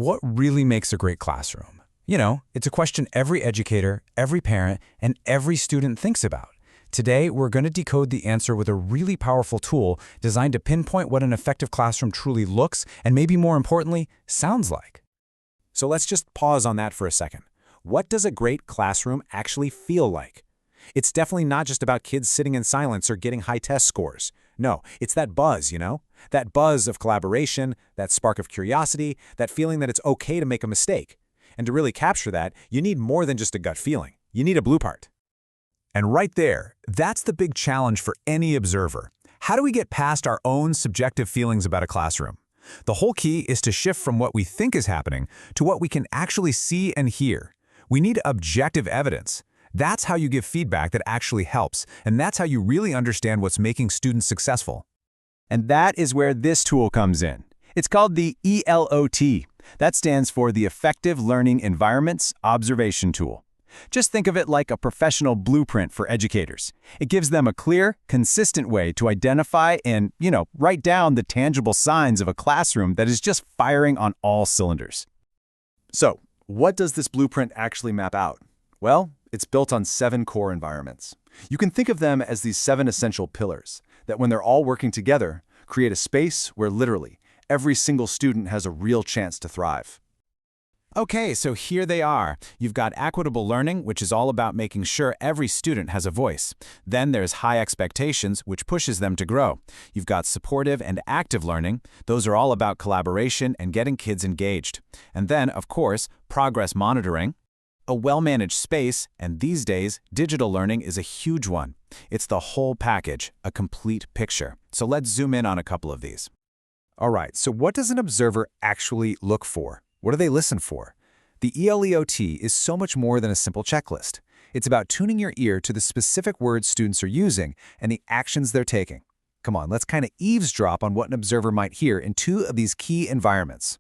What really makes a great classroom? It's a question every educator, every parent, and every student thinks about. Today, we're going to decode the answer with a really powerful tool designed to pinpoint what an effective classroom truly looks and, maybe more importantly, sounds like. So let's just pause on that for a second. What does a great classroom actually feel like? It's definitely not just about kids sitting in silence or getting high test scores. No, it's that buzz, That buzz of collaboration, that spark of curiosity, that feeling that it's okay to make a mistake. And to really capture that, you need more than just a gut feeling. You need a blue part. And right there, that's the big challenge for any observer. How do we get past our own subjective feelings about a classroom? The whole key is to shift from what we think is happening to what we can actually see and hear. We need objective evidence. That's how you give feedback that actually helps, and that's how you really understand what's making students successful. And that is where this tool comes in. It's called the ELOT. That stands for the Effective Learning Environments Observation Tool. Just think of it like a professional blueprint for educators. It gives them a clear, consistent way to identify and, write down the tangible signs of a classroom that is just firing on all cylinders. So, what does this blueprint actually map out? Well, it's built on 7 core environments. You can think of them as these 7 essential pillars that, when they're all working together, create a space where literally every single student has a real chance to thrive. Okay, so here they are. You've got equitable learning, which is all about making sure every student has a voice. Then there's high expectations, which pushes them to grow. You've got supportive and active learning. Those are all about collaboration and getting kids engaged. And then, of course, progress monitoring. A well-managed space, and these days, digital learning is a huge one. It's the whole package, a complete picture. So let's zoom in on a couple of these. All right, so what does an observer actually look for? What do they listen for? The ELEOT is so much more than a simple checklist. It's about tuning your ear to the specific words students are using and the actions they're taking. Come on, let's kind of eavesdrop on what an observer might hear in 2 of these key environments.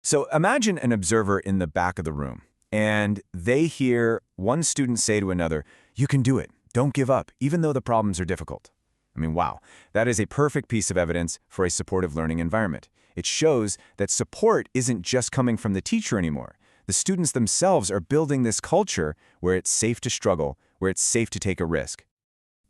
So imagine an observer in the back of the room, and they hear one student say to another, "You can do it. Don't give up, even though the problems are difficult." I mean, wow, that is a perfect piece of evidence for a supportive learning environment. It shows that support isn't just coming from the teacher anymore. The students themselves are building this culture where it's safe to struggle, where it's safe to take a risk.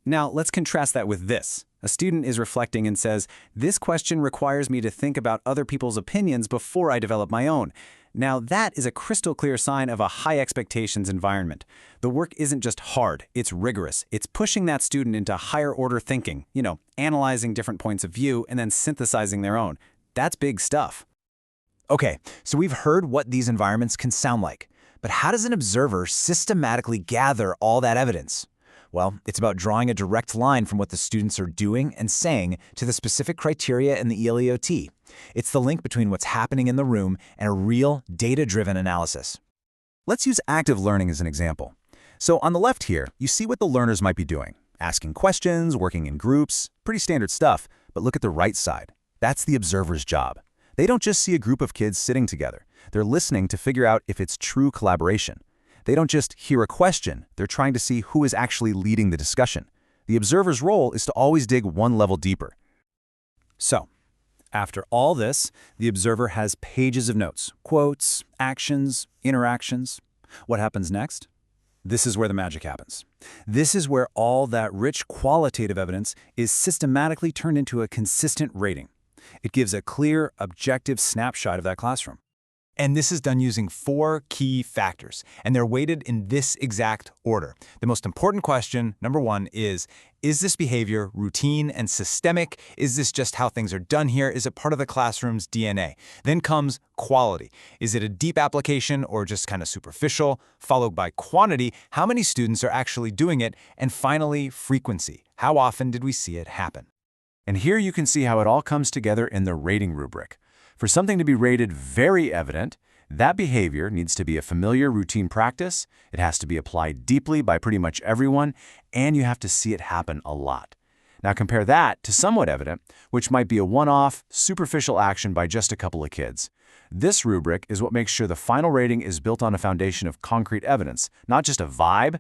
Now, let's contrast that with this. A student is reflecting and says, "This question requires me to think about other people's opinions before I develop my own." Now, that is a crystal clear sign of a high expectations environment. The work isn't just hard, it's rigorous. It's pushing that student into higher order thinking, analyzing different points of view and then synthesizing their own. That's big stuff. Okay, so we've heard what these environments can sound like, but how does an observer systematically gather all that evidence? Well, it's about drawing a direct line from what the students are doing and saying to the specific criteria in the ELEOT. It's the link between what's happening in the room and a real data-driven analysis. Let's use active learning as an example. So on the left here, you see what the learners might be doing. Asking questions, working in groups, pretty standard stuff, but look at the right side. That's the observer's job. They don't just see a group of kids sitting together. They're listening to figure out if it's true collaboration. They don't just hear a question. They're trying to see who is actually leading the discussion. The observer's role is to always dig one level deeper. So, after all this, the observer has pages of notes, quotes, actions, interactions. What happens next? This is where the magic happens. This is where all that rich qualitative evidence is systematically turned into a consistent rating. It gives a clear, objective snapshot of that classroom. And this is done using 4 key factors, and they're weighted in this exact order. The most important question, number 1, is this behavior routine and systemic? Is this just how things are done here? Is it part of the classroom's DNA? Then comes quality. Is it a deep application or just kind of superficial? Followed by quantity, how many students are actually doing it? And finally, frequency. How often did we see it happen? And here you can see how it all comes together in the rating rubric. For something to be rated very evident, that behavior needs to be a familiar routine practice, it has to be applied deeply by pretty much everyone, and you have to see it happen a lot. Now compare that to somewhat evident, which might be a one-off, superficial action by just a couple of kids. This rubric is what makes sure the final rating is built on a foundation of concrete evidence, not just a vibe.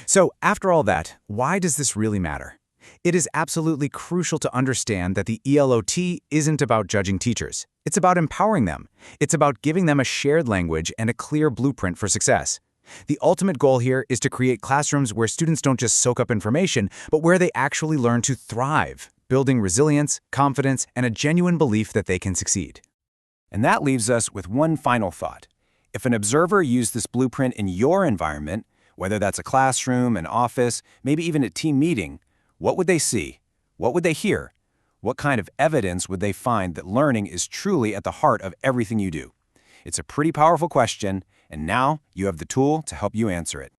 So after all that, why does this really matter? It is absolutely crucial to understand that the ELOT isn't about judging teachers. It's about empowering them. It's about giving them a shared language and a clear blueprint for success. The ultimate goal here is to create classrooms where students don't just soak up information, but where they actually learn to thrive, building resilience, confidence, and a genuine belief that they can succeed. And that leaves us with one final thought. If an observer used this blueprint in your environment, whether that's a classroom, an office, maybe even a team meeting, what would they see? What would they hear? What kind of evidence would they find that learning is truly at the heart of everything you do? It's a pretty powerful question, and now you have the tool to help you answer it.